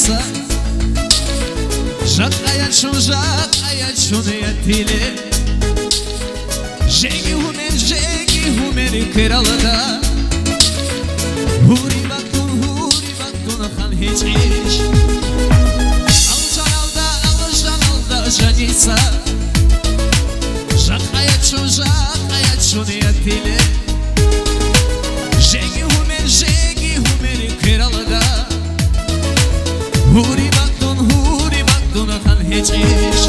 جانیسا جاق آیا چون یتیله جگی همر کرالدا هوری بکن خان هیچ ایش alda جانیسا جاق آیا چون یتیله جگی همر کرالدا هوری بکن خان هیچ ایش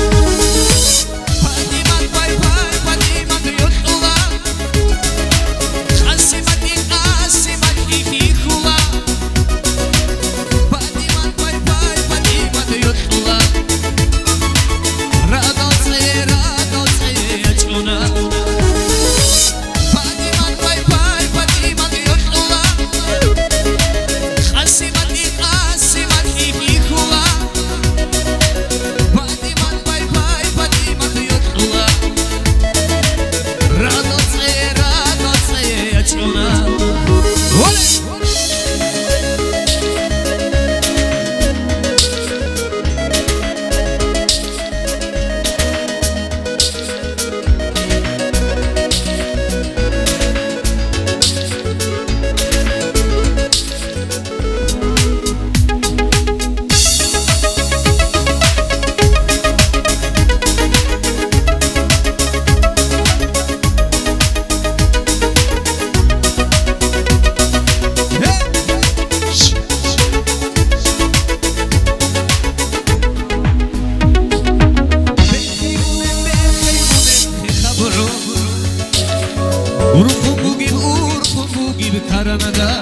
Karanada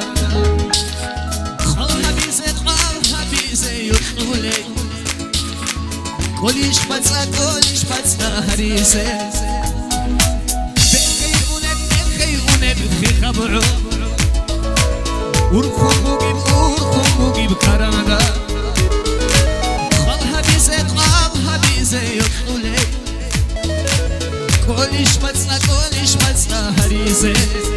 Kal habize yutule Kolish patsa harise Bekhay une bikhi khabru Urkhum bugib Karanada Kal habize yutule Kolish patsa harise